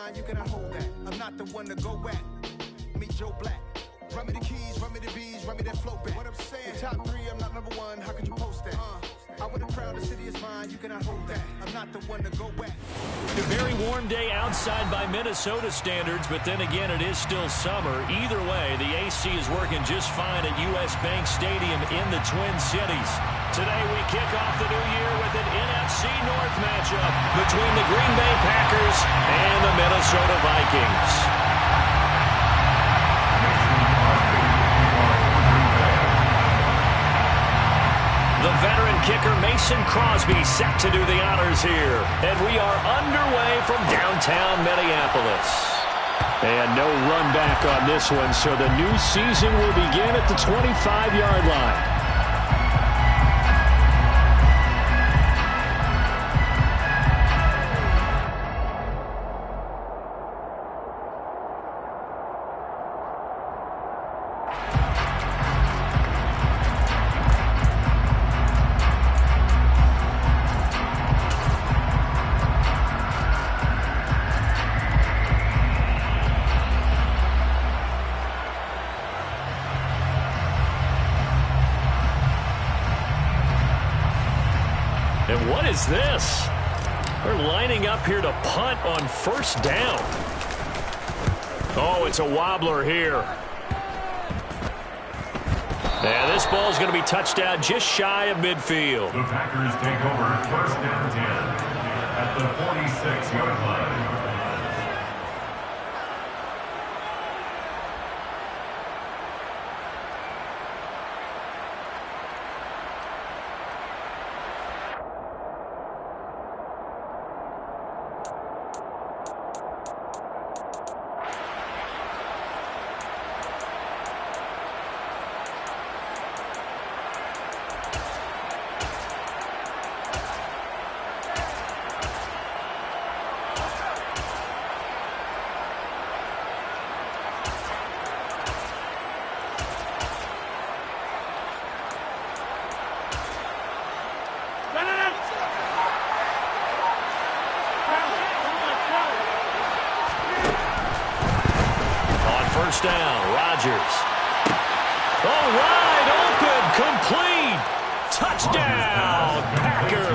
mine, you cannot hold that. I'm not the one to go back. Meet Joe Black. Run me the keys, run me the bees, run me that flow back. What I'm saying, the top 3, I'm not number 1. How could you post that? I would have crowned the city is mine, you cannot hold that. I'm not the one to go back. A very warm day outside by Minnesota standards, but then again, it is still summer. Either way, the AC is working just fine at US Bank Stadium in the Twin Cities. Today, we kick off the new year with an NFC North matchup between the Green Bay Packers and the Minnesota Vikings. The veteran kicker Mason Crosby set to do the honors here. And we are underway from downtown Minneapolis. And no run back on this one, so the new season will begin at the 25-yard line. And what is this? They're lining up here to punt on first down. Oh, it's a wobbler here. And this ball is going to be touched down just shy of midfield. The Packers take over first down 10 at the 46-yard line. Down, Rodgers. All right, open, complete. Touchdown, Packers.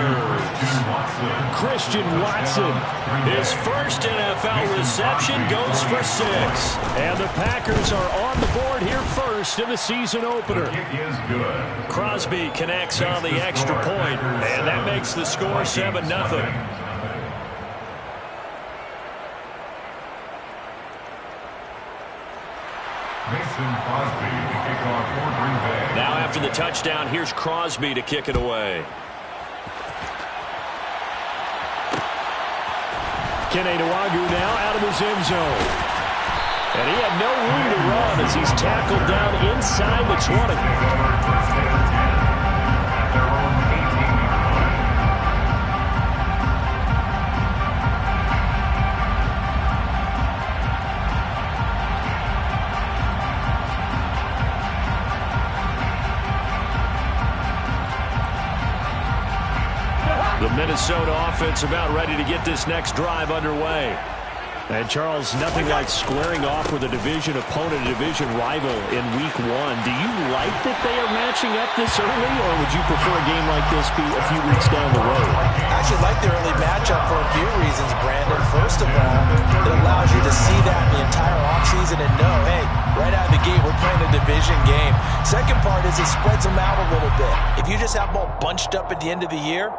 Christian Watson, his first NFL reception goes for 6. And the Packers are on the board here first in the season opener. Crosby connects on the extra point, and that makes the score 7-0. Now after the touchdown, here's Crosby to kick it away. Kene Nwangwu now out of his end zone. And he had no room to run as he's tackled down inside the 20. The Minnesota offense about ready to get this next drive underway. And, Charles, nothing like squaring off with a division opponent, a division rival in Week 1. Do you like that they are matching up this early, or would you prefer a game like this be a few weeks down the road? I actually like the early matchup for a few reasons, Brandon. First of all, it allows you to see that the entire offseason and know, hey, right out of the gate, we're playing a division game. Second part is it spreads them out a little bit. If you just have them all bunched up at the end of the year,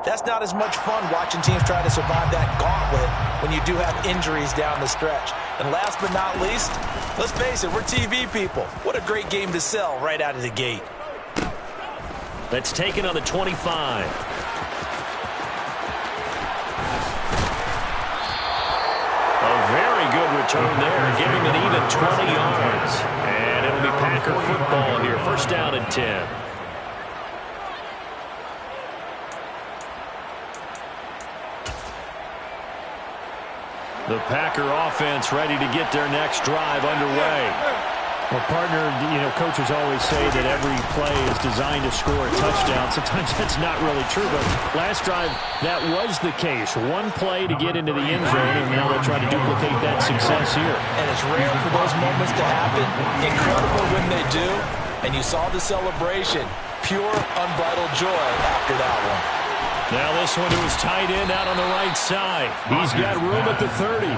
that's not as much fun watching teams try to survive that gauntlet when you do have injuries down the stretch. And last but not least, let's face it, we're TV people. What a great game to sell right out of the gate. That's taken on the 25. A very good return there, giving an even 20 yards. And it'll be Packer football here. First down and 10. The Packer offense ready to get their next drive underway. Well, partner, coaches always say that every play is designed to score a touchdown. Sometimes that's not really true, but last drive, that was the case. One play to get into the end zone, and now they'll try to duplicate that success here. And it's rare for those moments to happen. Incredible when they do. And you saw the celebration. Pure, unbridled joy after that one. Now this one to his tight end out on the right side. He's got room at the 30.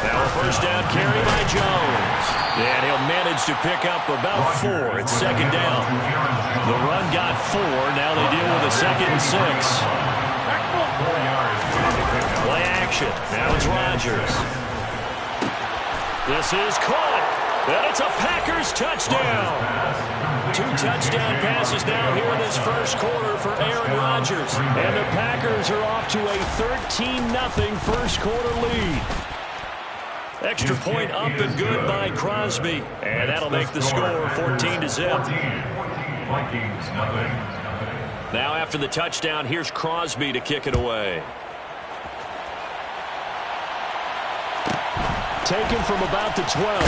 Now a first down carry by Jones. And he'll manage to pick up about 4. It's second down. The run got 4. Now they deal with a 2nd and 6. Play action. Now it's Rodgers. This is caught. And it's a Packers touchdown. 2 touchdown passes now here in this first quarter for Aaron Rodgers. And the Packers are off to a 13-0 first quarter lead. Extra point up and good by Crosby. And that'll make the score 14-0. Now after the touchdown, here's Crosby to kick it away. Taken from about the 12.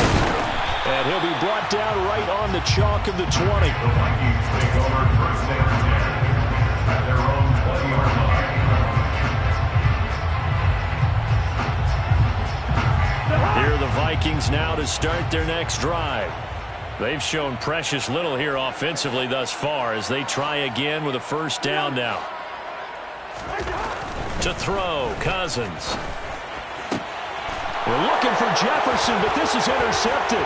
And he'll be brought down right on the chalk of the 20. The Vikings take over first and 10 at their own 20-yard line. Here are the Vikings now to start their next drive. They've shown precious little here offensively thus far as they try again with a first down now. To throw, Cousins. We're looking for Jefferson, but this is intercepted.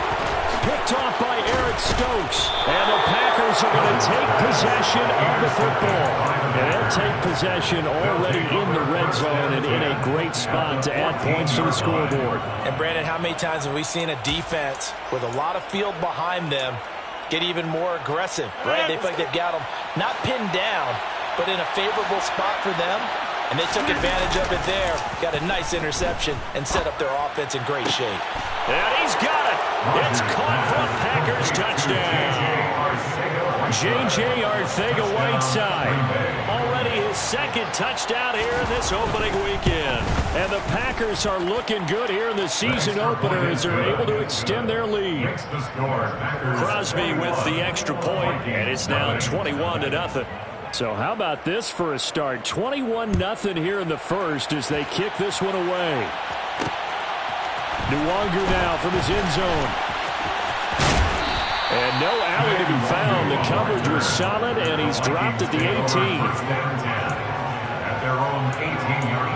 Picked off by Eric Stokes. And the Packers are going to take possession of the football. And they'll take possession already in the red zone and in a great spot to add points to the scoreboard. And, Brandon, how many times have we seen a defense with a lot of field behind them get even more aggressive, right? They feel like they've got them not pinned down, but in a favorable spot for them. And they took advantage of it there. Got a nice interception and set up their offense in great shape. And he's got it. It's caught for a Packers touchdown. J.J. Arcega-Whiteside. Already his 2nd touchdown here in this opening weekend. And the Packers are looking good here in the season opener as they're able to extend their lead. Crosby with the extra point, and it's now 21-0. So how about this for a start? 21-0 here in the first as they kick this one away. Nwangu now from his end zone. And no alley to be found. The coverage was solid, and he's dropped at the 18. First and 10 at their own 18-yard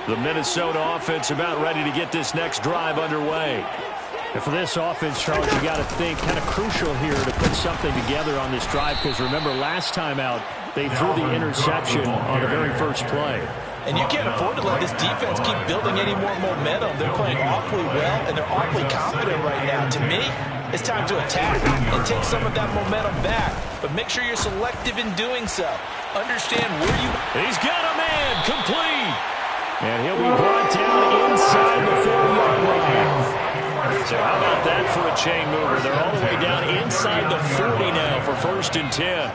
line. The Minnesota offense about ready to get this next drive underway. And for this offense, Charles, you got to think kind of crucial here to put something together on this drive because remember last time out they threw the interception on the very first play. And you can't afford to let this defense keep building any more momentum. They're playing awfully well, and they're awfully confident right now. To me, it's time to attack and take some of that momentum back. But make sure you're selective in doing so. Understand where you... He's got a man complete. And he'll be brought down inside the 40-yard line. So how about that for a chain mover? They're all the way down inside the 40 now for 1st and 10.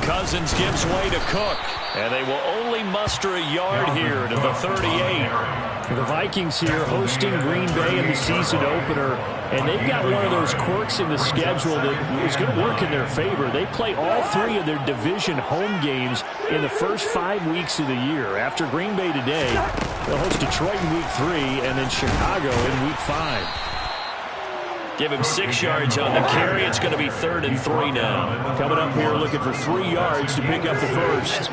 Cousins gives way to Cook. And they will only muster a yard here to the 38. The Vikings here hosting Green Bay in the season opener. And they've got one of those quirks in the schedule that is going to work in their favor. They play all 3 of their division home games in the first 5 weeks of the year. After Green Bay today, they'll host Detroit in week 3 and then Chicago in week 5. Give him 6 yards on the carry. It's going to be 3rd and 3 now. Coming up here looking for 3 yards to pick up the first.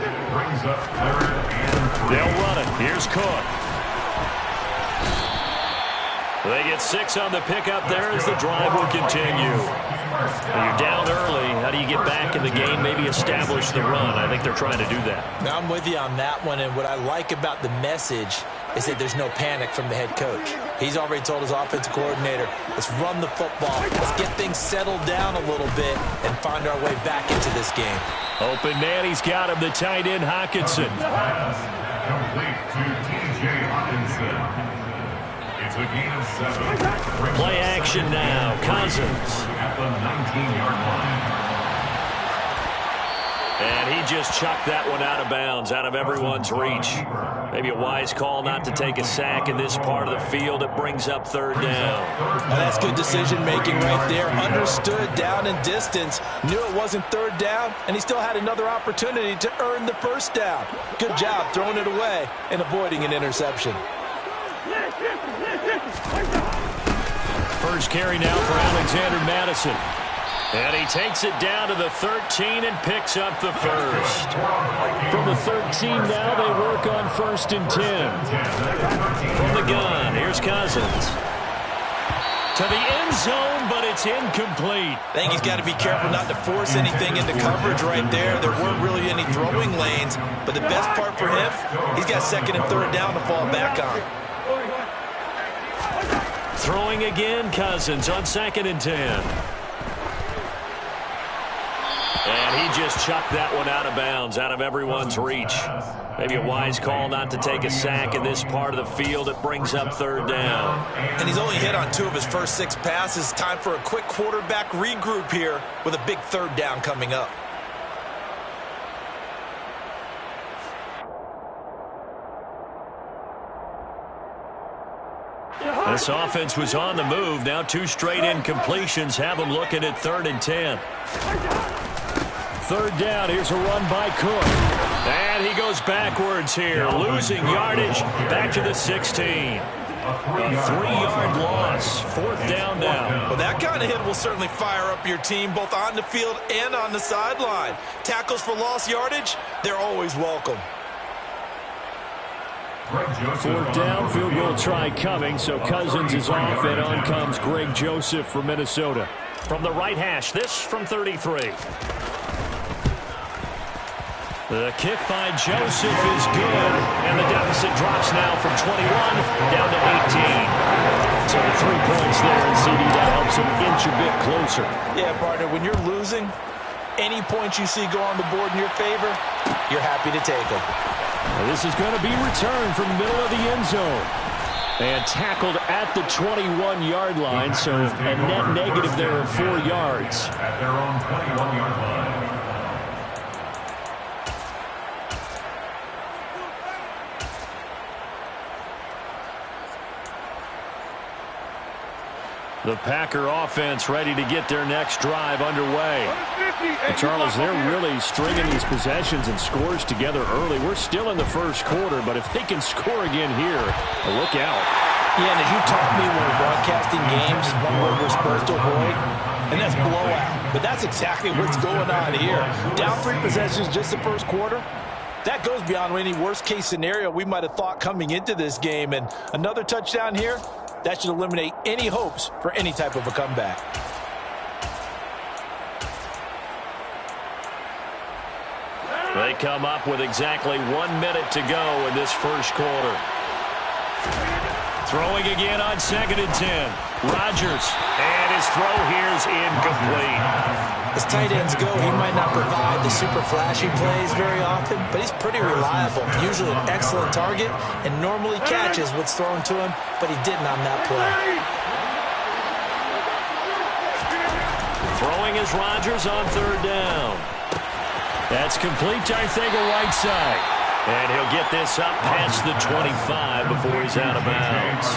They'll run it. Here's Cook. They get 6 on the pickup there as the drive will continue. You're down early. How do you get back in the game? Maybe establish the run. I think they're trying to do that. Now, I'm with you on that one, and what I like about the message is that there's no panic from the head coach. He's already told his offensive coordinator, let's run the football. Let's get things settled down a little bit and find our way back into this game. Open man, he's got him, the tight end, Hockenson. Complete to T.J. Hockenson. It's a gain of 7. Play action now. Cousins. At the 19-yard line. And he just chucked that one out of bounds, out of everyone's reach. Maybe a wise call not to take a sack in this part of the field. It brings up third down. Oh, that's good decision-making right there. Understood down and distance. Knew it wasn't third down, and he still had another opportunity to earn the first down. Good job throwing it away and avoiding an interception. First carry now for Alexander Madison. And he takes it down to the 13 and picks up the first. From the 13 now, they work on 1st and 10. From the gun, here's Cousins. To the end zone, but it's incomplete. I think he's got to be careful not to force anything into coverage right there. There weren't really any throwing lanes, but the best part for him, he's got 2nd and 3rd down to fall back on. Throwing again, Cousins on 2nd and 10. And he just chucked that one out of bounds, out of everyone's reach. Maybe a wise call not to take a sack in this part of the field. It brings up third down. And he's only hit on 2 of his first 6 passes. Time for a quick quarterback regroup here with a big 3rd down coming up. This offense was on the move. Now 2 straight incompletions have them looking at 3rd and 10. 3rd down. Here's a run by Cook. And he goes backwards here, losing yardage back to the 16. A 3-yard loss. 4th down now. Well, that kind of hit will certainly fire up your team both on the field and on the sideline. Tackles for lost yardage, they're always welcome. 4th down, field goal try coming, so Cousins is off, and on comes Greg Joseph from Minnesota. From the right hash, this from 33. The kick by Joseph is good, and the deficit drops now from 21 down to 18. So 3 points there, and CD, that helps him inch a bit closer. Yeah, partner, when you're losing, any points you see go on the board in your favor, you're happy to take them. This is going to be returned from the middle of the end zone. And tackled at the 21-yard line, so a net negative there of 4 yards. At their own 21-yard line. The Packer offense ready to get their next drive underway. And Charles, they're really stringing these possessions and scores together early. We're still in the first quarter, but if they can score again here, look out. Yeah, and as you taught me when we're broadcasting games, one word we're supposed to avoid, and that's blowout. But that's exactly what's going on here. Down 3 possessions just the first quarter. That goes beyond any worst-case scenario we might have thought coming into this game. And another touchdown here, that should eliminate any hopes for any type of a comeback. They come up with exactly 1 minute to go in this first quarter. Throwing again on 2nd and 10. Rodgers, and his throw here is incomplete. As tight ends go, he might not provide the super flashy plays very often, but he's pretty reliable. Usually an excellent target, and normally catches what's thrown to him, but he didn't on that play. Throwing is Rodgers on 3rd down. That's complete to Arthega Whiteside. And he'll get this up past the 25 before he's out of bounds.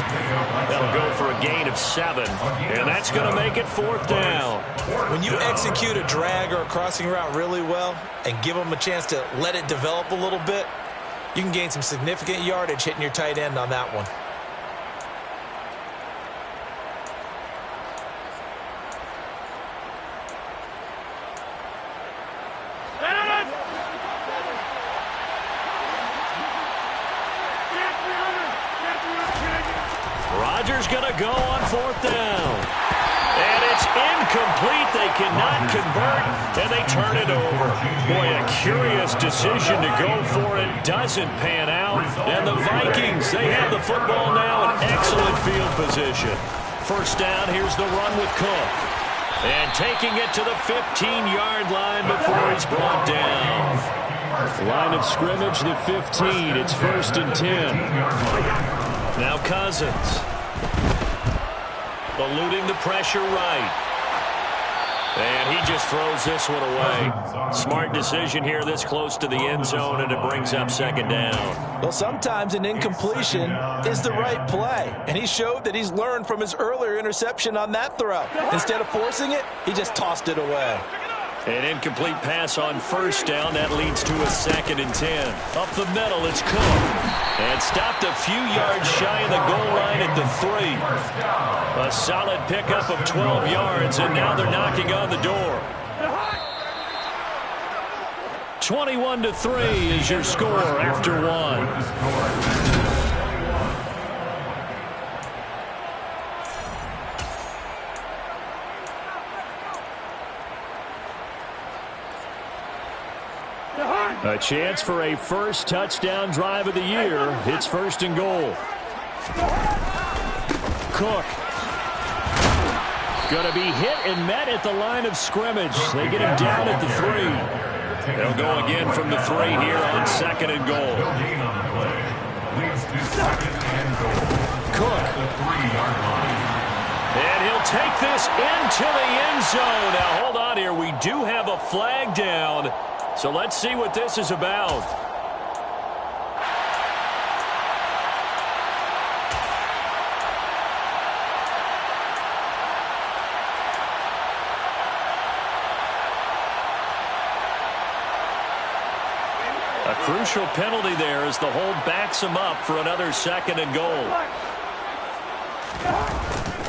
That'll go for a gain of 7, and that's going to make it 4th down. When you execute a drag or a crossing route really well and give them a chance to let it develop a little bit, you can gain some significant yardage hitting your tight end on that one. Rodgers going to go on 4th down. And it's incomplete. They cannot convert, and they turn it over. Boy, a curious decision to go for it. Doesn't pan out. And the Vikings, they have the football now in excellent field position. First down, here's the run with Cook. And taking it to the 15-yard line before he's brought down. Line of scrimmage, the 15. It's 1st and 10. Now Cousins. Eluding the pressure right. And he just throws this one away. Smart decision here this close to the end zone, and it brings up second down. Well, sometimes an incompletion is the right play, and he showed that he's learned from his earlier interception on that throw. Instead of forcing it, he just tossed it away. An incomplete pass on first down. That leads to a 2nd and 10. Up the middle, it's Cook. And stopped a few yards shy of the goal line at the 3. A solid pickup of 12 yards, and now they're knocking on the door. 21-3 is your score after one. A chance for a first touchdown drive of the year. It's 1st and goal. Cook. Going to be hit and met at the line of scrimmage. They get him down at the 3. They'll go again from the 3 here on 2nd and goal. Cook. And he'll take this into the end zone. Now, hold on here. We do have a flag down. So let's see what this is about. A crucial penalty there as the hold backs him up for another 2nd and goal.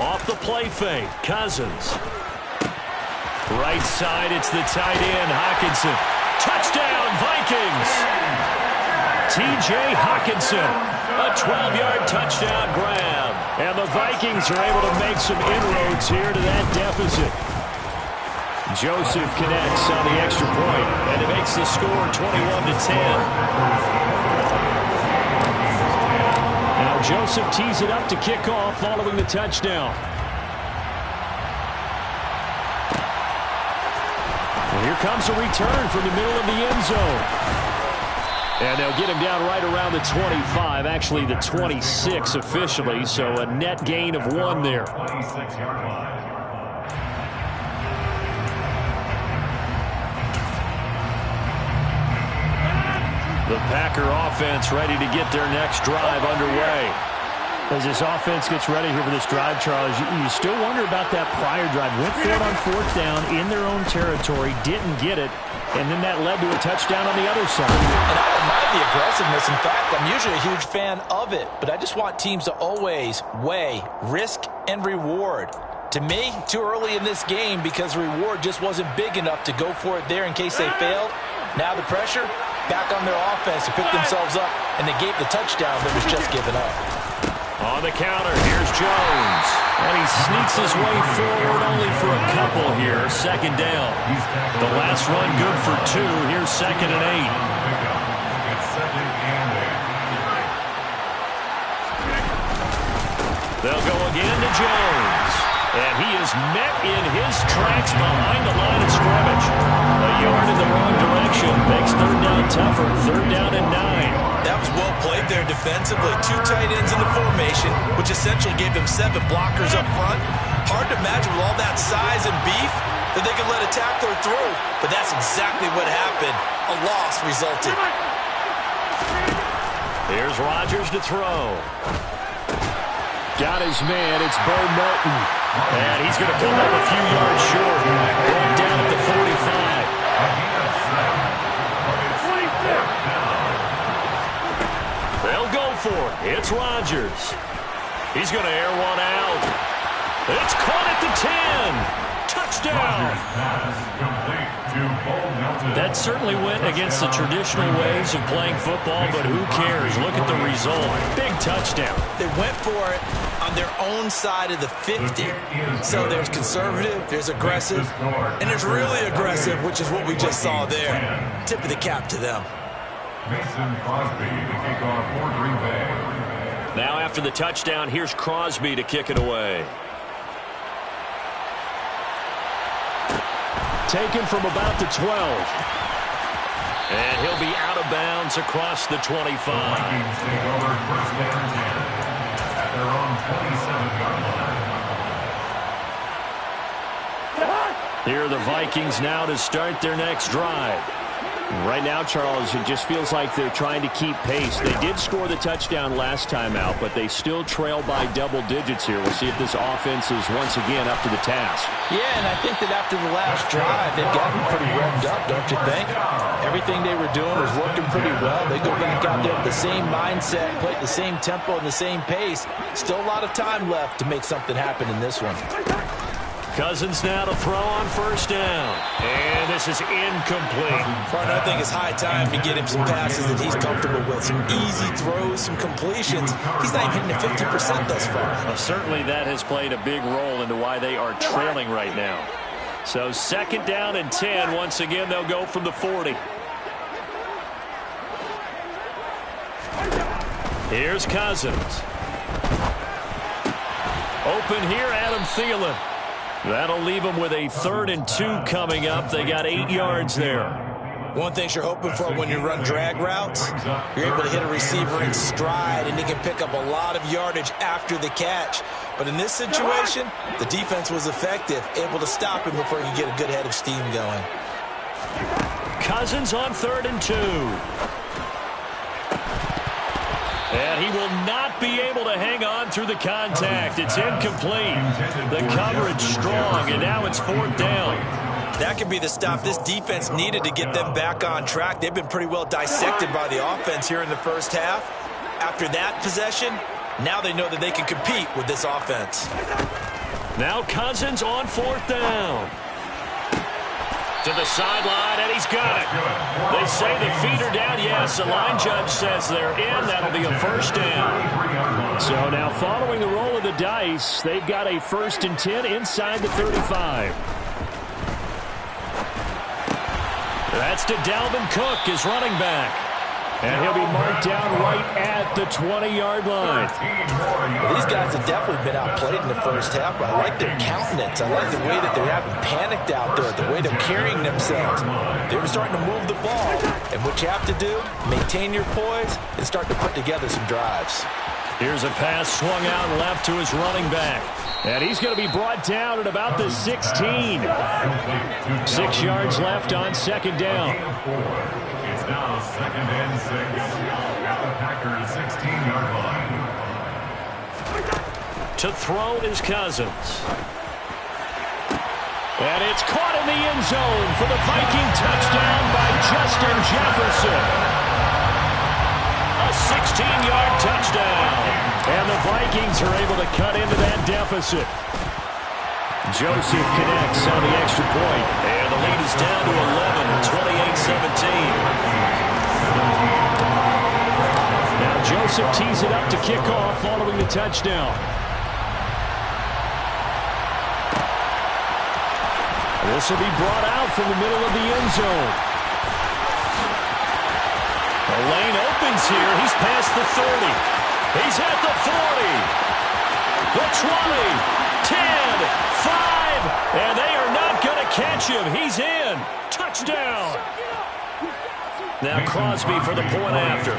Off the play fake, Cousins. Right side, it's the tight end, Hockenson. Touchdown, Vikings! T.J. Hockenson, a 12-yard touchdown grab. And the Vikings are able to make some inroads here to that deficit. Joseph connects on the extra point, and it makes the score 21-10. Now Joseph tees it up to kick off following the touchdown. Here comes a return from the middle of the end zone. And they'll get him down right around the 25, actually the 26 officially, so a net gain of 1 there. The Packer offense ready to get their next drive underway. As this offense gets ready here for this drive, Charles, you still wonder about that prior drive. Went for it on 4th down in their own territory, didn't get it, and then that led to a touchdown on the other side. And I admire the aggressiveness. In fact, I'm usually a huge fan of it, but I just want teams to always weigh risk and reward. To me, too early in this game because the reward just wasn't big enough to go for it there in case they failed. Now the pressure back on their offense to pick themselves up, and they gave the touchdown that was just given up. On the counter, here's Jones. And he sneaks his way forward only for a couple here. 2nd down. The last run good for 2. Here's 2nd and 8. They'll go again to Jones. And he is met in his tracks behind the line of scrimmage. A yard in the wrong direction makes 3rd down tougher. 3rd down and 9. That was well played there defensively. 2 tight ends in the formation, which essentially gave them 7 blockers up front. Hard to imagine with all that size and beef that they could let a tackler through. But that's exactly what happened. A loss resulted. Here's Rodgers to throw. Got his man. It's Bo Melton. And he's going to come up a few yards short. Going down at the 45. They'll go for it. It's Rodgers. He's going to air one out. It's caught at the 10. Touchdown. That certainly went against the traditional ways of playing football, but who cares? Look at the result. Big touchdown. They went for it on their own side of the 50. So there's conservative, there's aggressive, and there's really aggressive, which is what we just saw there. Tip of the cap to them. Mason Crosby to kick off for Green Bay. Now after the touchdown, here's Crosby to kick it away. Taken from about the 12. And he'll be out of bounds across the 25. Vikings take over 1st down 10 at their own 27-yard line. Here are the Vikings now to start their next drive. Right now, Charles, it just feels like they're trying to keep pace. They did score the touchdown last time out, but they still trail by double digits here. We'll see if this offense is once again up to the task. Yeah, and I think that after the last drive, they've gotten pretty revved up, don't you think? Everything they were doing was working pretty well. They go back out there with the same mindset, play at the same tempo and the same pace. Still a lot of time left to make something happen in this one. Cousins now to throw on first down. And this is incomplete. Partner, I think it's high time to get him some passes that he's comfortable with. Some easy throws, some completions. He's not even hitting the 50% thus far. Well, certainly that has played a big role into why they are trailing right now. So 2nd down and 10. Once again, they'll go from the 40. Here's Cousins. Open here, Adam Thielen. That'll leave them with a 3rd and 2 coming up. They got 8 yards there. One thing you're hoping for when you run drag routes, you're able to hit a receiver in stride, and he can pick up a lot of yardage after the catch. But in this situation, the defense was effective, able to stop him before he could get a good head of steam going. Cousins on 3rd and 2. And he will not be able to hang on through the contact. It's incomplete. The coverage strong, and now it's 4th down. That could be the stop this defense needed to get them back on track. They've been pretty well dissected by the offense here in the first half. After that possession, now they know that they can compete with this offense. Now Cousins on 4th down. To the sideline, and he's got it. They say the feet are down. Yes, the line judge says they're in. That'll be a 1st down. So now following the roll of the dice, they've got a 1st and 10 inside the 35. That's to Dalvin Cook, his running back. And he'll be marked down right at the 20-yard line. Well, these guys have definitely been outplayed in the first half, but I like their countenance. I like the way that they haven't panicked out there, the way they're carrying themselves. They were starting to move the ball, and what you have to do, maintain your poise and start to put together some drives. Here's a pass swung out left to his running back. And he's going to be brought down at about the 16. 6 yards left on 2nd down. It's now 2nd and 6 at the Packers 16-yard line. To throw is Cousins. And it's caught in the end zone for the Viking touchdown by Justin Jefferson. A 16-yard touchdown. And the Vikings are able to cut into that deficit. Joseph connects on the extra point. And the lead is down to 11, 28-17. Now Joseph tees it up to kick off following the touchdown. This will be brought out from the middle of the end zone. The lane opens here. He's past the 30. He's at the 40. The 20. 10. 5. And they are not going to catch him. He's in. Touchdown. Now Crosby for the point after.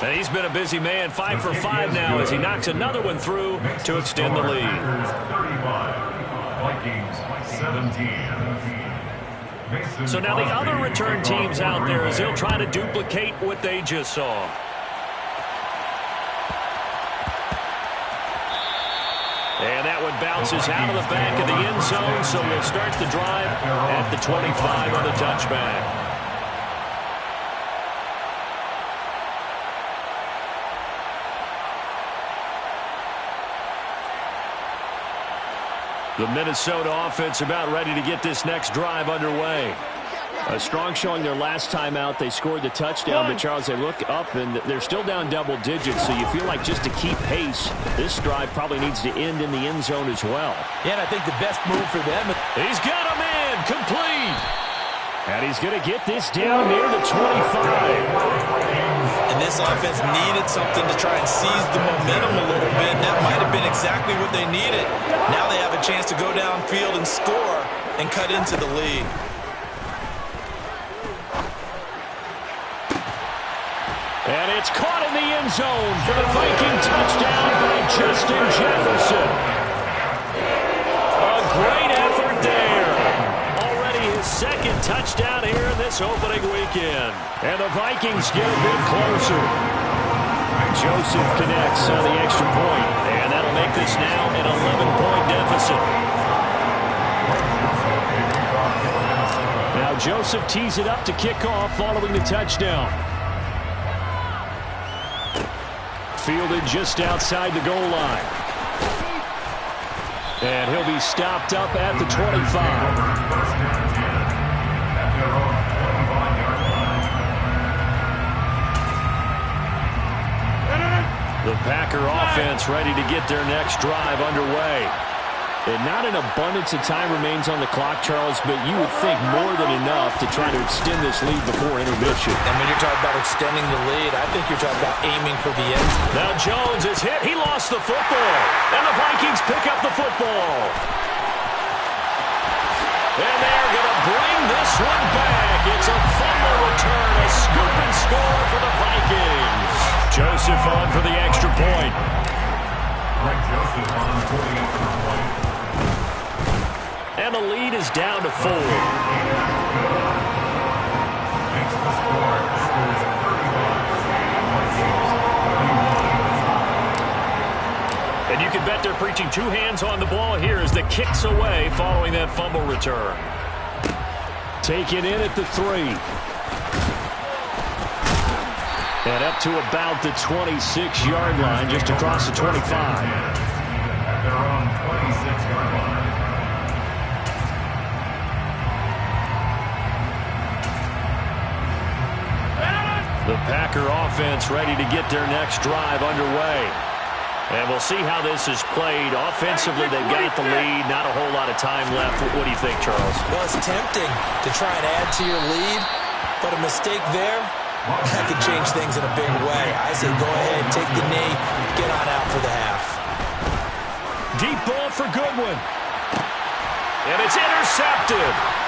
And he's been a busy man. 5 for 5 now as he knocks another one through to extend the lead. 35. Vikings 17. So now the other return teams out there as they'll try to duplicate what they just saw. And that one bounces out of the back of the end zone, so we'll start the drive at the 25 on the touchback. The Minnesota offense about ready to get this next drive underway. A strong showing their last time out. They scored the touchdown, but Charles, they look up and they're still down double digits, so you feel like just to keep pace, this drive probably needs to end in the end zone as well. Yeah, and I think the best move for them. He's got him in, complete. And he's going to get this down near the 25. And this offense needed something to try and seize the momentum a little bit. And that might have been exactly what they needed. Now they have a chance to go downfield and score and cut into the lead. And And it's caught in the end zone for the Viking touchdown by Justin Jefferson. A great effort there. Already his second touchdown here in this opening weekend. And the Vikings get a bit closer. Joseph connects on the extra point, and that'll make this now an 11-point deficit. Now Joseph tees it up to kick off following the touchdown. Fielded just outside the goal line. And he'll be stopped up at the 25. The Packer offense ready to get their next drive underway. And not an abundance of time remains on the clock, Charles, but you would think more than enough to try to extend this lead before intermission. And when you're talking about extending the lead, I think you're talking about aiming for the end. Now Jones is hit. He lost the football. And the Vikings pick up the football. And they're going to bring this one back. It's a fumble return, a scoop and score for the Vikings. Joseph on for the extra point. Joseph on for the extra point. And the lead is down to 4. Makes the score. Scores 31. And you can bet they're preaching 2 hands on the ball here as the kick's away following that fumble return. Taken in at the 3. And up to about the 26-yard line, just across the 25. At their own 26-yard line. The Packer offense ready to get their next drive underway. And we'll see how this is played. Offensively, they've got the lead. Not a whole lot of time left. What do you think, Charles? Well, it's tempting to try and add to your lead, but a mistake there, that could change things in a big way. I say go ahead, take the knee, get on out for the half. Deep ball for Goodwin. And it's intercepted.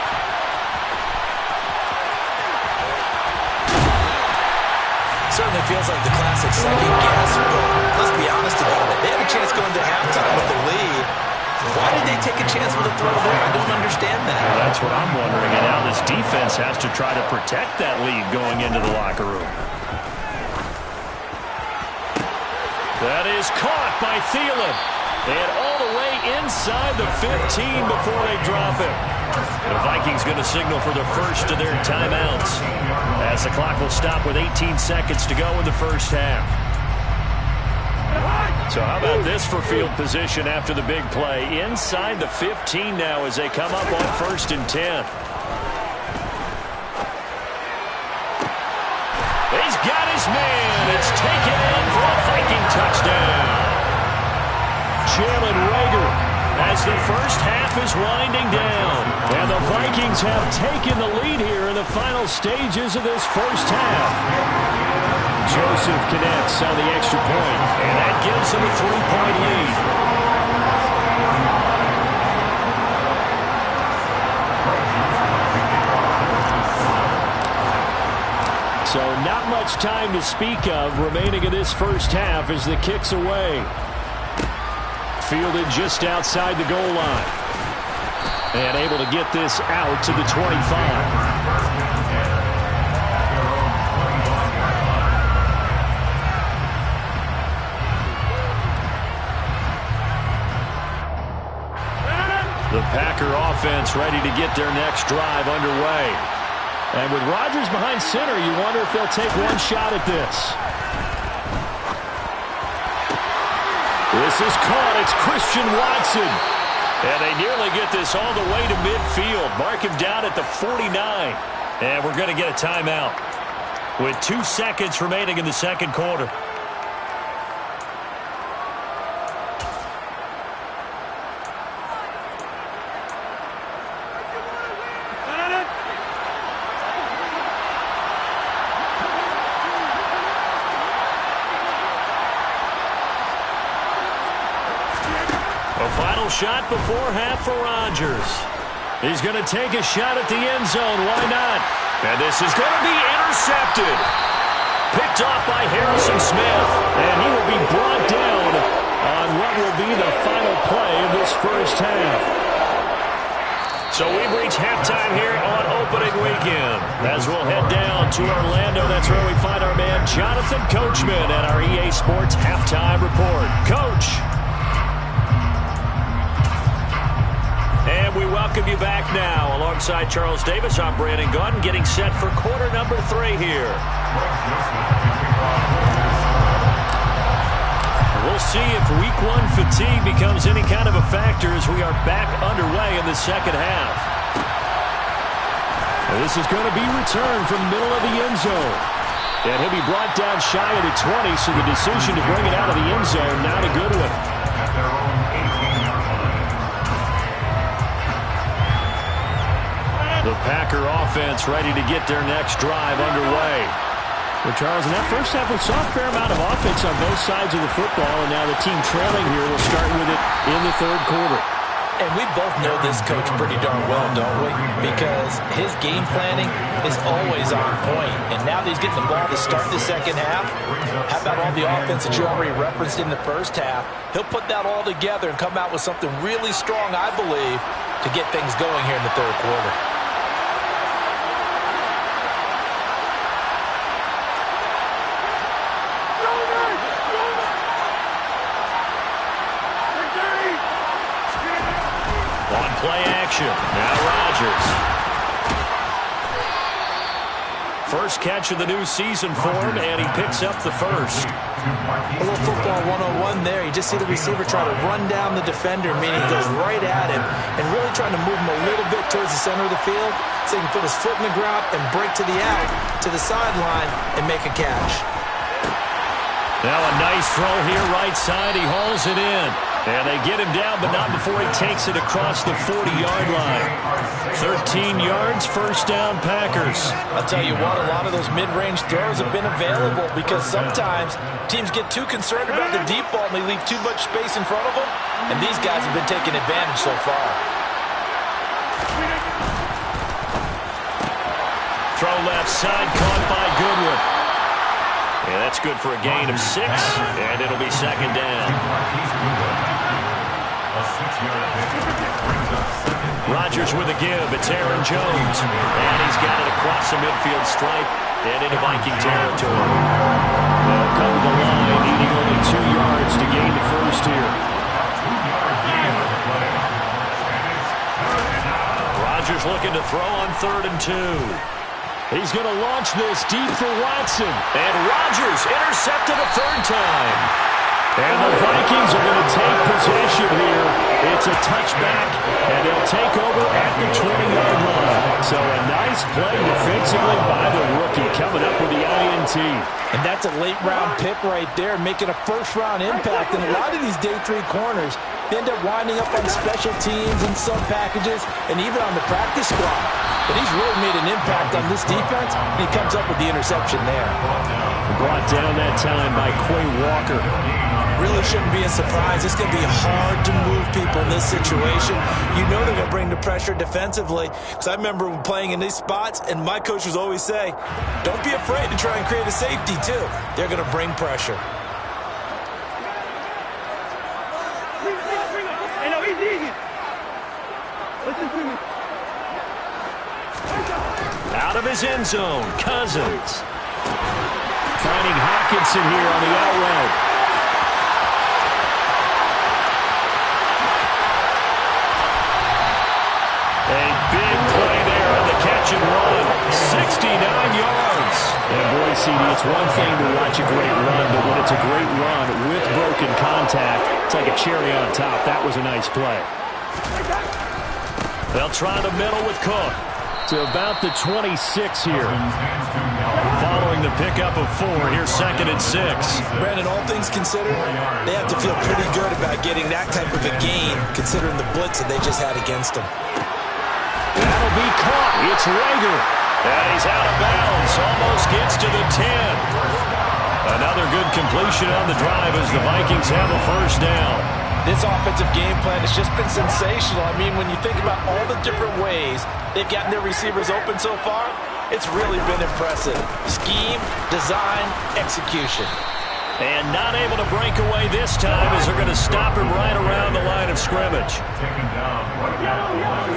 Certainly feels like the classic second guess, but let's be honest about it. They had a chance going to halftime with the lead. Why did they take a chance with a throw there? I don't understand that. Well, that's what I'm wondering. And now this defense has to try to protect that lead going into the locker room. That is caught by Thielen. And all the way inside the 15 before they drop it. The Vikings going to signal for the first of their timeouts as the clock will stop with 18 seconds to go in the first half. So how about this for field position after the big play? Inside the 15 now as they come up on 1st and 10. He's got his man. It's taken in for a Viking touchdown. Jalen Reagor as the first half is winding down. And the Vikings have taken the lead here in the final stages of this first half. Joseph connects on the extra point, and that gives him a 3-point lead. So not much time to speak of remaining in this first half as the kick's away. Fielded just outside the goal line. And able to get this out to the 25. The Packer offense ready to get their next drive underway. And with Rodgers behind center, you wonder if they'll take one shot at this. This is caught. It's Christian Watson. And they nearly get this all the way to midfield. Mark him down at the 49. And we're going to get a timeout with 2 seconds remaining in the second quarter. Final shot before half for Rodgers. He's going to take a shot at the end zone. Why not? And this is going to be intercepted. picked off by Harrison Smith. And he will be brought down on what will be the final play of this first half. So we've reached halftime here on opening weekend. As we'll head down to Orlando, that's where we find our man Jonathan Coachman at our EA Sports Halftime Report. Coach. And we welcome you back now. Alongside Charles Davis, I'm Brandon Gunn, getting set for quarter number 3 here. We'll see if week 1 fatigue becomes any kind of a factor as we are back underway in the second half. This is going to be returned from the middle of the end zone. And he'll be brought down shy of the 20, so the decision to bring it out of the end zone, not a good one. The Packer offense ready to get their next drive underway. Well, Charles, in that first half, we saw a fair amount of offense on both sides of the football, and now the team trailing here will start with it in the third quarter. And we both know this coach pretty darn well, don't we? Because his game planning is always on point. And now that he's getting the ball to start the second half, how about all the offense that you already referenced in the first half? He'll put that all together and come out with something really strong, I believe, to get things going here in the third quarter. Play action. Now Rodgers. First catch of the new season for him, and he picks up the first. A little football 101 there. You just see the receiver try to run down the defender, meaning he goes right at him and really trying to move him a little bit towards the center of the field so he can put his foot in the ground and break to the out, to the sideline, and make a catch. Now a nice throw here right side. He hauls it in. And they get him down, but not before he takes it across the 40-yard line. 13 yards, first down, Packers. I'll tell you what, a lot of those mid-range throws have been available because sometimes teams get too concerned about the deep ball and they leave too much space in front of them, and these guys have been taking advantage so far. Throw left side, caught by Goodwin. Yeah, that's good for a gain of 6, and it'll be second down. Rodgers with a give. It's Aaron Jones. And he's got it across the midfield stripe and into Viking territory. They'll come to the line, needing only 2 yards to gain the first here. Rodgers looking to throw on 3rd and 2. He's going to launch this deep for Watson. And Rodgers intercepted a 3rd time. And the Vikings are going to take possession here. It's a touchback, and they'll take over at the 20-yard line. So a nice play defensively by the rookie, coming up with the INT. And that's a late-round pick right there, making a first-round impact. And a lot of these day 3 corners end up winding up on special teams and sub packages and even on the practice squad. But he's really made an impact on this defense, and he comes up with the interception there. Brought down that time by Quay Walker. Really shouldn't be a surprise. It's going to be hard to move people in this situation. You know they're going to bring the pressure defensively. Because I remember playing in these spots, and my coach would always say, don't be afraid to try and create a safety, too. They're going to bring pressure. Out of his end zone, Cousins. Finding Hockenson here on the out route. A big play there on the catch and run. 69 yards. And boy, CD, it's one thing to watch a great run, but when it's a great run with broken contact, it's like a cherry on top. That was a nice play. They'll try the middle with Cook. To about the 26 here. Following the pickup of 4, here's 2nd and 6. Brandon, all things considered, they have to feel pretty good about getting that type of a gain, considering the blitz that they just had against them. That'll be caught. It's Rager. And he's out of bounds. Almost gets to the 10. Another good completion on the drive as the Vikings have a first down. This offensive game plan has just been sensational. I mean, when you think about all the different ways they've gotten their receivers open so far, It's really been impressive. Scheme, design, execution. And not able to break away this time as they're going to stop him right around the line of scrimmage. Taken down right at the line of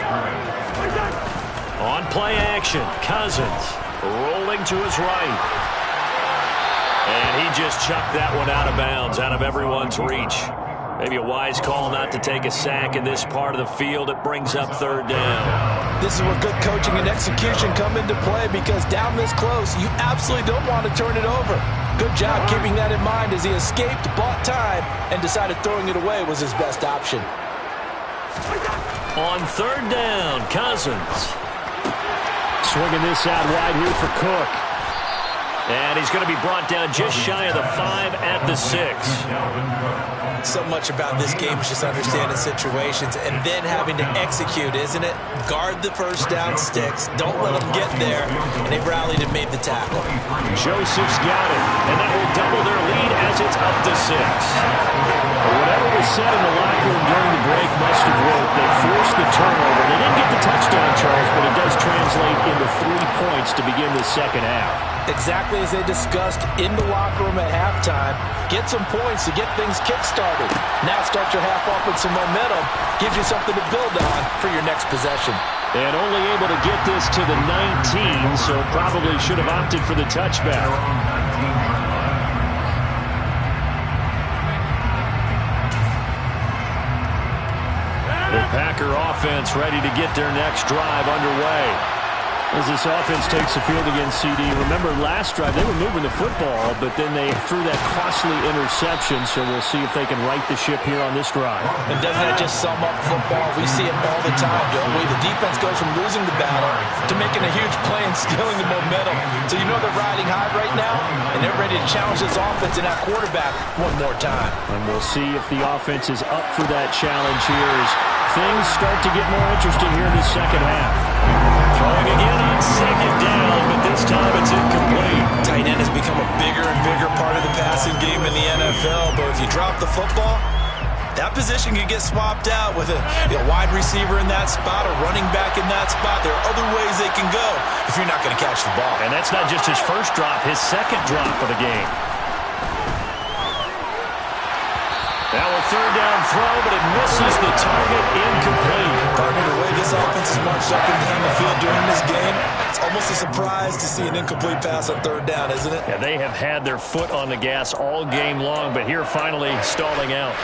scrimmage. On play action, Cousins rolling to his right. And he just chucked that one out of bounds, out of everyone's reach. Maybe a wise call not to take a sack in this part of the field. It brings up third down. This is where good coaching and execution come into play, because down this close, you absolutely don't want to turn it over. Good job keeping that in mind as he escaped, bought time, and decided throwing it away was his best option. On third down, Cousins. Swinging this out wide here for Cook. And he's going to be brought down just shy of the 5 at the 6. So much about this game is just understanding situations and then having to execute, isn't it? Guard the first down sticks. Don't let them get there. And they rallied and made the tackle. Joseph's got it. And that will double their lead as it's up to 6. Whatever was said in the locker room during the break must have worked. They forced the turnover. They didn't get the touchdown, Charles, but it does translate into 3 points to begin the second half. Exactly as they discussed in the locker room at halftime. Get some points to get things kick-started. Now start your half off with some momentum. Gives you something to build on for your next possession. And only able to get this to the 19, so probably should have opted for the touchback. The Packer offense ready to get their next drive underway. As this offense takes the field against CD. Remember, last drive, they were moving the football, but then they threw that costly interception, so we'll see if they can right the ship here on this drive. And doesn't that just sum up football? We see it all the time, don't we? The defense goes from losing the battle to making a huge play and stealing the momentum. So you know they're riding high right now, and they're ready to challenge this offense and that quarterback one more time. And we'll see if the offense is up for that challenge here as things start to get more interesting here in the second half. Throwing again on second down, but this time it's incomplete. Tight end has become a bigger and bigger part of the passing game in the NFL, but if you drop the football, that position can get swapped out with a wide receiver in that spot, a running back in that spot. There are other ways they can go if you're not going to catch the ball. And that's not just his first drop, his second drop of the game. Now a third down throw, but it misses the target, incomplete. Partner, the way this offense is marched up and down the field during this game, it's almost a surprise to see an incomplete pass on third down, isn't it? Yeah, they have had their foot on the gas all game long, but here finally stalling out.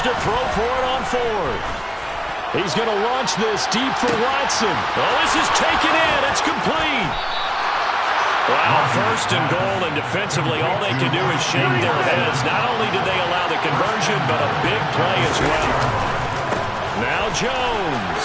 To throw for it on fourth. He's going to launch this deep for Watson. Oh, this is taken in. It's complete. Wow, first and goal, and defensively all they can do is shake their heads. Not only did they allow the conversion, but a big play as well. Now Jones.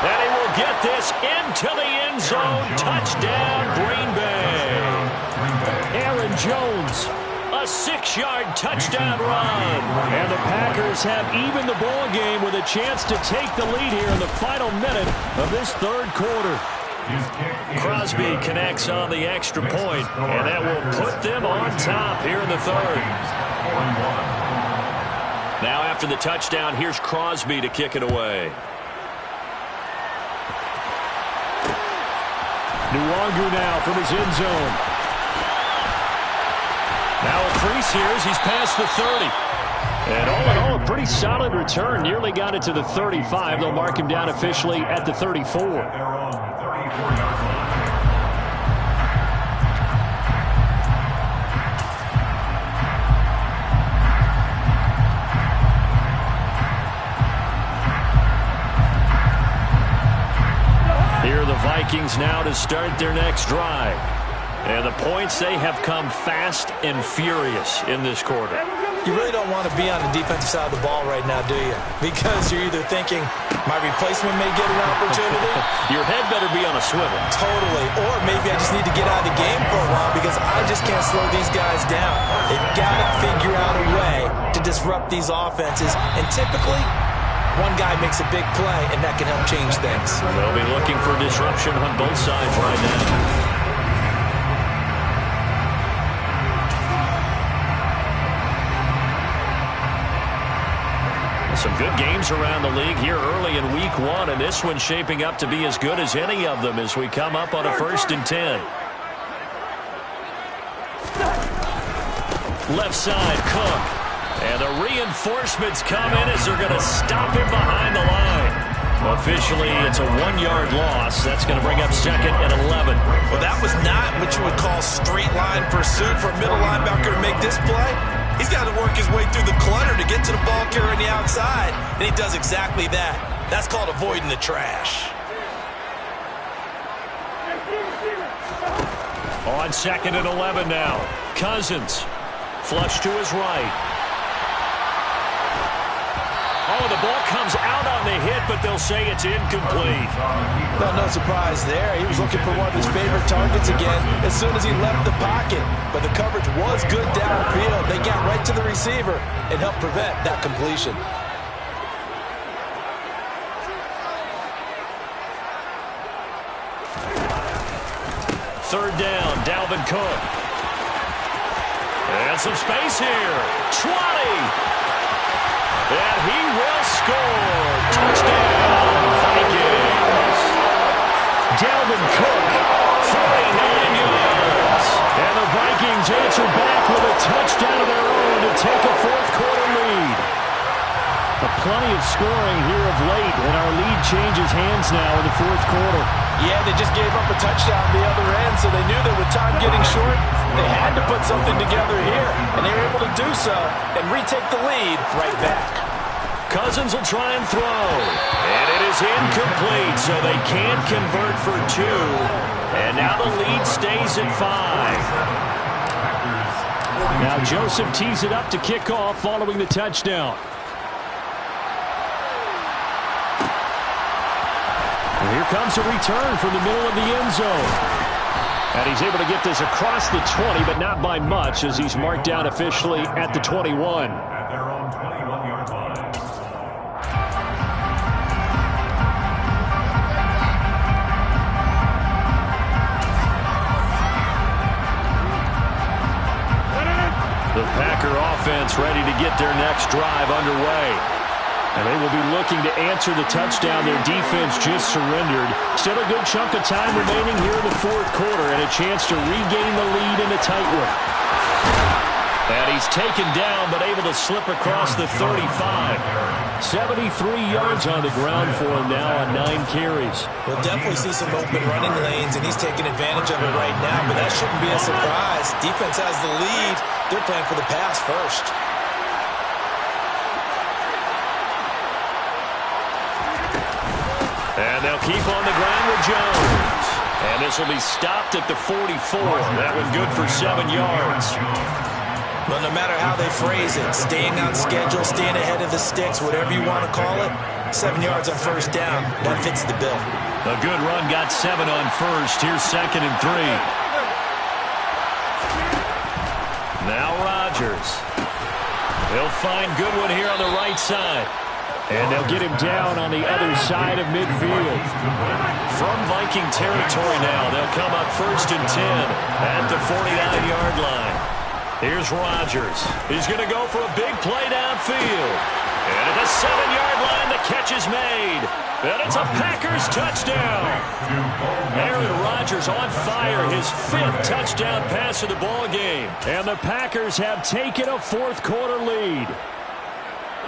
And he will get this into the end zone. Touchdown, Green Bay. Aaron Jones. A 6-yard touchdown run. And the Packers have evened the ball game with a chance to take the lead here in the final minute of this third quarter. Crosby connects on the extra point, and that will put them on top here in the third. Now after the touchdown, here's Crosby to kick it away. Nwangu now from his end zone. Now a crease here as he's past the 30. And all in all, a pretty solid return. Nearly got it to the 35. They'll mark him down officially at the 34. Here are the Vikings now to start their next drive. And the points, they have come fast and furious in this quarter. You really don't want to be on the defensive side of the ball right now, do you? Because you're either thinking, my replacement may get an opportunity. Your head better be on a swivel. Totally. Or maybe I just need to get out of the game for a while because I just can't slow these guys down. They've got to figure out a way to disrupt these offenses. And typically, one guy makes a big play, and that can help change things. They'll be looking for disruption on both sides right now. Some good games around the league here early in week 1, and this one's shaping up to be as good as any of them as we come up on a 1st and 10. Left side, Cook. And the reinforcements come in as they're going to stop him behind the line. Officially, it's a 1-yard loss. That's going to bring up 2nd and 11. Well, that was not what you would call straight line pursuit for a middle linebacker to make this play. He's got to work his way through the clutter to get to the ball carrier on the outside, and he does exactly that. That's called avoiding the trash. On 2nd and 11 now. Cousins. Flush to his right. Oh, the ball comes out on the hit, but they'll say it's incomplete. Well, no surprise there. He was looking for one of his favorite targets again as soon as he left the pocket. But the coverage was good downfield. They got right to the receiver and helped prevent that completion. Third down, Dalvin Cook. And some space here. 20. And he will score. Touchdown, Vikings. Dalvin Cook, 49 yards. And the Vikings answer back with a touchdown of their own to take a 4th-quarter lead. Plenty of scoring here of late, and our lead changes hands now in the 4th quarter. Yeah, they just gave up a touchdown on the other end, so they knew that with time getting short, they had to put something together here, and they were able to do so and retake the lead right back. Cousins will try and throw, and it is incomplete, so they can't convert for 2. And now the lead stays at 5. Now Joseph tees it up to kick off following the touchdown. And here comes a return from the middle of the end zone. And he's able to get this across the 20, but not by much, as he's marked down officially at the 21. At their own 21-yard line. The Packer offense ready to get their next drive underway. And they will be looking to answer the touchdown their defense just surrendered. Still a good chunk of time remaining here in the 4th quarter and a chance to regain the lead in a tight one. And he's taken down but able to slip across the 35. 73 yards on the ground for him now on 9 carries. We'll definitely see some open running lanes, and he's taking advantage of it right now, but that shouldn't be a surprise. Defense has the lead. They're playing for the pass first. And they'll keep on the ground with Jones. And this will be stopped at the 44. That was good for 7 yards. Well, no matter how they phrase it, staying on schedule, staying ahead of the sticks, whatever you want to call it, 7 yards on 1st down, that fits the bill. A good run got 7 on 1st. Here's 2nd and 3. Now Rodgers. He'll find Goodwin here on the right side. And they'll get him down on the other side of midfield. From Viking territory now, they'll come up 1st and 10 at the 49-yard line. Here's Rodgers. He's going to go for a big play downfield. And at the 7-yard line, the catch is made. And it's a Packers touchdown. Aaron Rodgers on fire, his 5th touchdown pass of the ball game. And the Packers have taken a 4th quarter lead.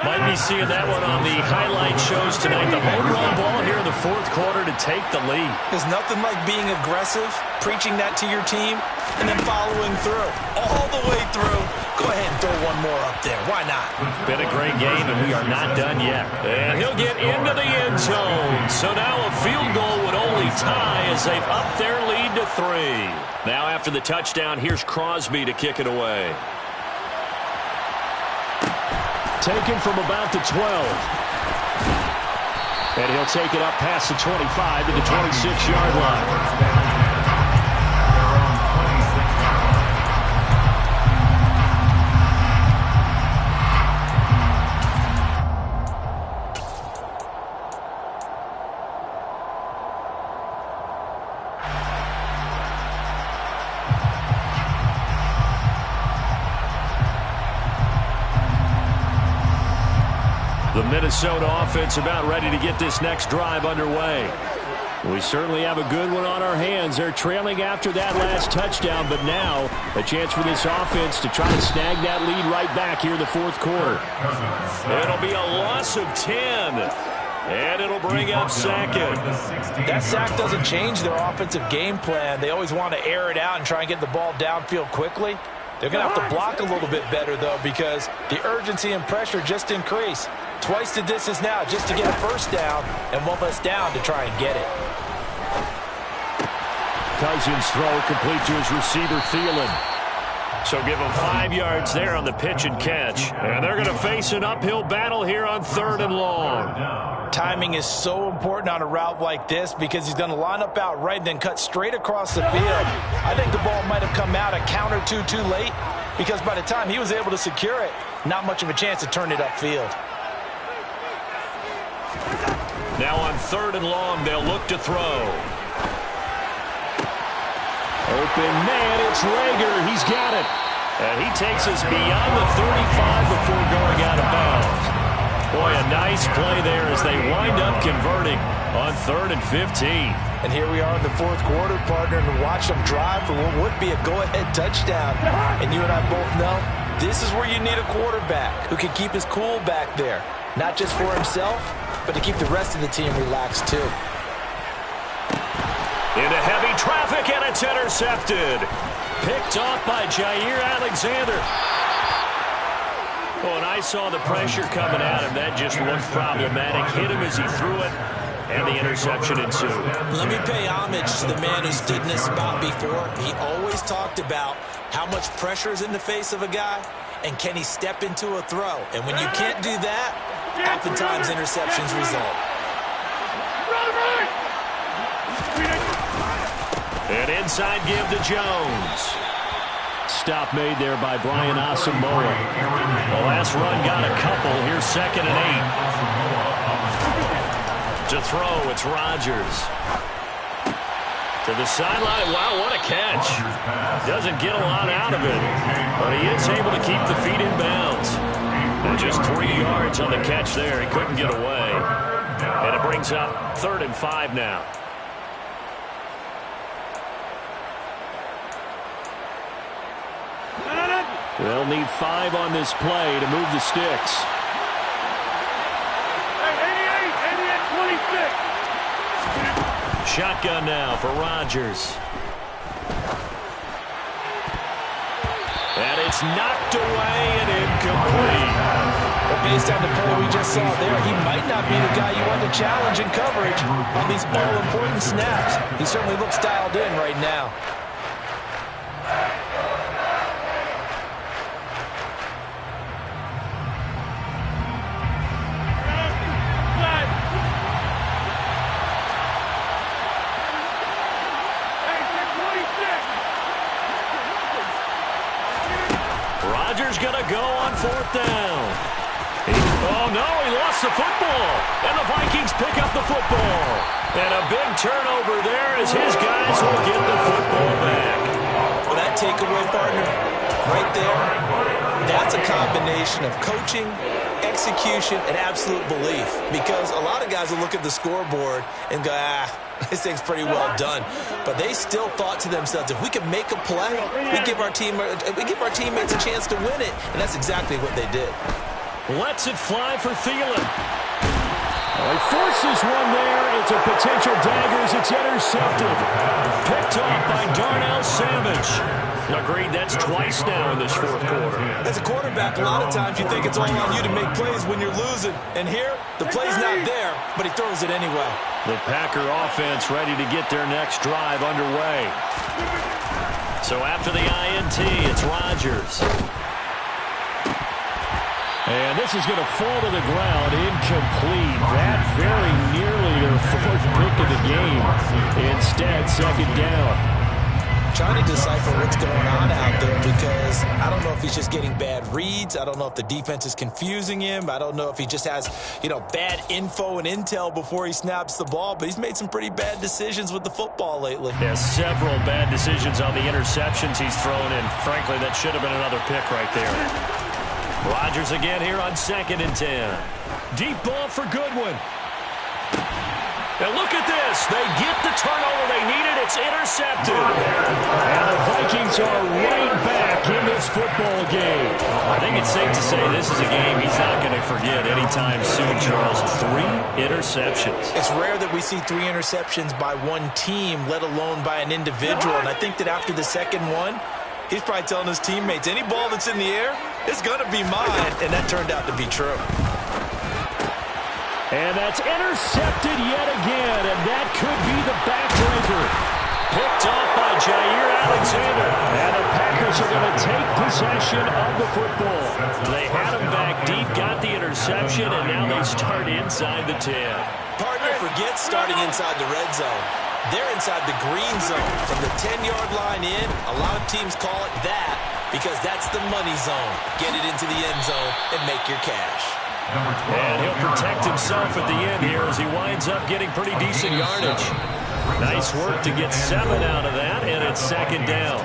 Might be seeing that one on the highlight shows tonight. The home run ball here in the 4th quarter to take the lead. There's nothing like being aggressive, preaching that to your team, and then following through. All the way through. Go ahead and throw one more up there. Why not? Been a great game, and we are not done yet. And he'll get into the end zone. So now a field goal would only tie as they've upped their lead to 3. Now after the touchdown, here's Crosby to kick it away. taken from about the 12. And he'll take it up past the 25 to the 26-yard line. The Minnesota offense about ready to get this next drive underway. We certainly have a good one on our hands. They're trailing after that last touchdown, but now a chance for this offense to try to snag that lead right back here in the fourth quarter. It'll be a loss of 10, and it'll bring up second. That sack doesn't change their offensive game plan. They always want to air it out and try and get the ball downfield quickly. They're going to have to block a little bit better, though, because the urgency and pressure just increase. Twice the distance now just to get a first down, and one less down to try and get it. Cousins' throw complete to his receiver, Thielen. So give him 5 yards there on the pitch and catch. And they're going to face an uphill battle here on 3rd and long. Timing is so important on a route like this because he's going to line up out right and then cut straight across the field. I think the ball might have come out a count or two too late because by the time he was able to secure it, not much of a chance to turn it upfield. Now on 3rd and long, they'll look to throw. Open man, it's Rager. He's got it. And he takes us beyond the 35 before going out of bounds. Boy, a nice play there as they wind up converting on 3rd and 15. And here we are in the fourth quarter, partner, and watch them drive for what would be a go-ahead touchdown. And you and I both know this is where you need a quarterback who can keep his cool back there. Not just for himself, but to keep the rest of the team relaxed too. Into heavy traffic, and it's intercepted. Picked off by Jair Alexander. Oh, and I saw the pressure coming at him. That just looked problematic. Hit him as he threw it, and the interception ensued. Let me pay homage to the man who stood in this spot before. He always talked about how much pressure is in the face of a guy, and can he step into a throw. And when you can't do that, oftentimes interceptions result. An inside give to Jones. Stop made there by Brian Asamoah. The last run got a couple. Here's 2nd and 8. To throw, it's Rodgers. To the sideline. Wow, what a catch. Doesn't get a lot out of it, but he is able to keep the feet in bounds. And just 3 yards on the catch there. He couldn't get away. And it brings up 3rd and 5 now. They'll need 5 on this play to move the sticks. 26. Shotgun now for Rodgers. And it's knocked away and incomplete. But based on the play we just saw there, he might not be the guy you want to challenge in coverage on these all-important snaps. He certainly looks dialed in right now. Rodgers going to go on 4th down. Oh, no, he lost the football. And the Vikings pick up the football. And a big turnover there as his guys will get the football back. Well, that takeaway, partner, right there, that's a combination of coaching, execution, and absolute belief. Because a lot of guys will look at the scoreboard and go, this thing's pretty well done. But they still thought to themselves, if we can make a play, we give our teammates a chance to win it. And that's exactly what they did. Lets it fly for Thielen. He forces one there. It's a potential dagger as it's intercepted. Picked off by Darnell Savage. Agreed, that's twice now in this fourth quarter. As a quarterback, a lot of times you think it's all on you to make plays when you're losing. And here, the play's not there, but he throws it anyway. The Packer offense ready to get their next drive underway. So after the INT, it's Rodgers. And this is going to fall to the ground, incomplete. That very nearly their fourth pick of the game. Instead, second down. Trying to decipher what's going on out there because I don't know if he's just getting bad reads. I don't know if the defense is confusing him. I don't know if he just has, bad info and intel before he snaps the ball. But he's made some pretty bad decisions with the football lately. Yeah, several bad decisions on the interceptions he's thrown, and frankly, that should have been another pick right there. Rodgers again here on 2nd and 10. Deep ball for Goodwin. And look at this. They get the turnover they needed. It's intercepted. And the Vikings are right back in this football game. I think it's safe to say this is a game he's not going to forget anytime soon, Charles. 3 interceptions. It's rare that we see 3 interceptions by one team, let alone by an individual. And I think that after the second one, he's probably telling his teammates, any ball that's in the air, it's going to be mine. And that turned out to be true. And that's intercepted yet again, and that could be the backbreaker. Picked off by Jair Alexander. And the Packers are going to take possession of the football. They had him back deep, got the interception, and now they start inside the 10. Partner forgets starting inside the red zone. They're inside the green zone. From the 10-yard line in, a lot of teams call it that because that's the money zone. Get it into the end zone and make your cash. And he'll protect himself at the end here as he winds up getting pretty decent yardage. Nice work to get 7 out of that, and it's second down.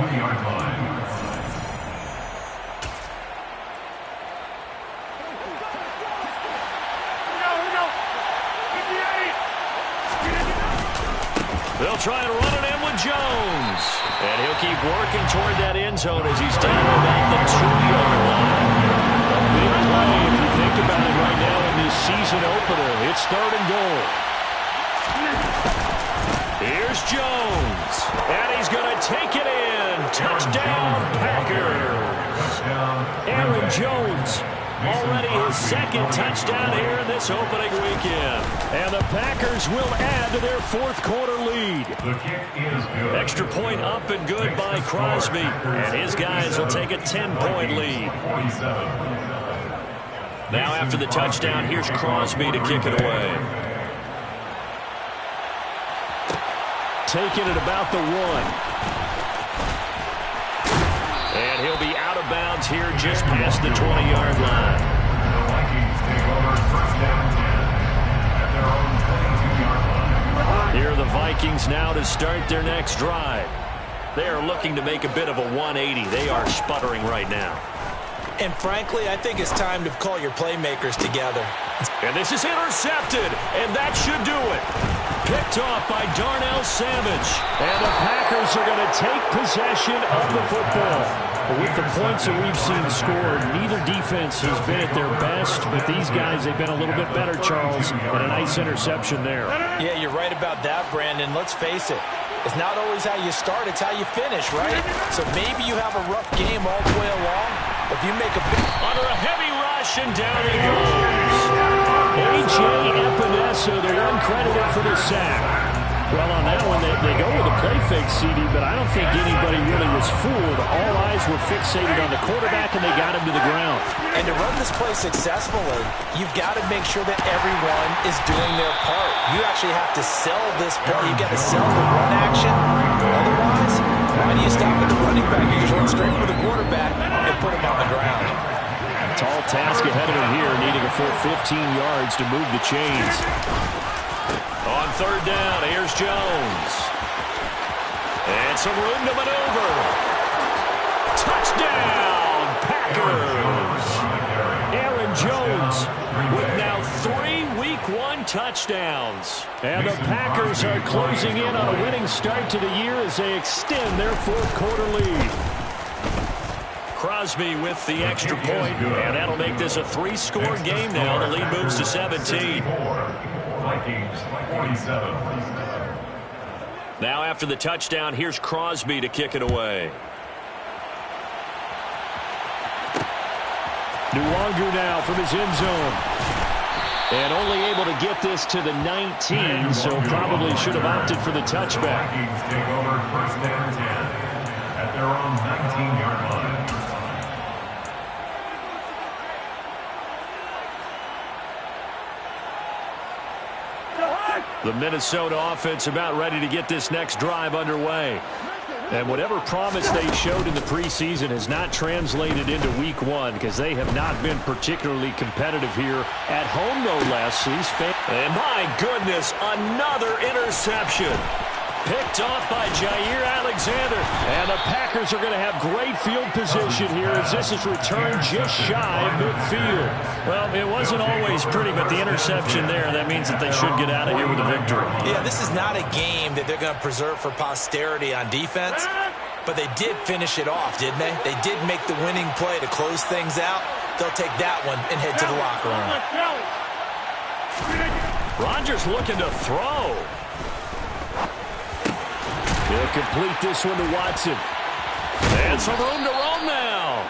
They'll try and run it in with Jones. And he'll keep working toward that end zone as he's down about the 2-yard line. A big play if you think about it right now in this season opener. It's 3rd and goal. Here's Jones. And he's going to take it in. Touchdown, Packers. Aaron Jones. Already his 2nd touchdown here in this opening weekend. And the Packers will add to their 4th quarter lead. The kick is good. Extra point up and good by Crosby. And his guys will take a 10-point lead. Now after the touchdown, here's Crosby to kick it away. Taking it about the 1. And he'll be out of bounds here just past the 20-yard line. The Vikings take over 1st down 10 at their own 22-yard line. Here are the Vikings now to start their next drive. They are looking to make a bit of a 180. They are sputtering right now. And frankly, I think it's time to call your playmakers together. And this is intercepted, and that should do it. Picked off by Darnell Savage. And the Packers are going to take possession of the football. With the points that we've seen scored, neither defense has been at their best, but these guys have been a little bit better, Charles, and a nice interception there. Yeah, you're right about that, Brandon. Let's face it. It's not always how you start, it's how you finish, right? So maybe you have a rough game all the way along. If you make a big... Under a heavy rush, and down he goes. A.J. Epinesa, the one credited for the sack. Well, on that one, they go with a play fake, CD, but I don't think anybody really was fooled. All eyes were fixated on the quarterback, and they got him to the ground. And to run this play successfully, you've got to make sure that everyone is doing their part. You actually have to sell this play. You've got to sell the run action. Otherwise, why do you stop at the running back? You just run straight for the quarterback and put him on the ground. Tall task ahead of him here, needing a full 15 yards to move the chains. On 3rd down, here's Jones. And some room to maneuver. Touchdown, Packers! Aaron Jones with now 3 Week 1 touchdowns. And the Packers are closing in on a winning start to the year as they extend their 4th quarter lead. Crosby with the extra point, and that'll make this a 3-score game now. The lead moves to 17. Vikings 47. Now after the touchdown, here's Crosby to kick it away. Nuwanger now from his end zone. And only able to get this to the 19, so probably should have opted for the touchback. Vikings take over 1st down 10 at their own 19-yard line. The Minnesota offense about ready to get this next drive underway. And whatever promise they showed in the preseason has not translated into week one because they have not been particularly competitive here at home, no less. And my goodness, another interception. Picked off by Jair Alexander. And the Packers are going to have great field position here as this is returned just shy of midfield. Well, it wasn't always pretty, but the interception there, that means that they should get out of here with a victory. Yeah, this is not a game that they're going to preserve for posterity on defense, but they did finish it off, didn't they? They did make the winning play to close things out. They'll take that one and head to the locker room. Rodgers looking to throw. He'll complete this one to Watson. And some room to roam now.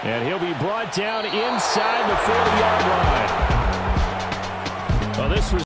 And he'll be brought down inside the 40-yard line. Well, this was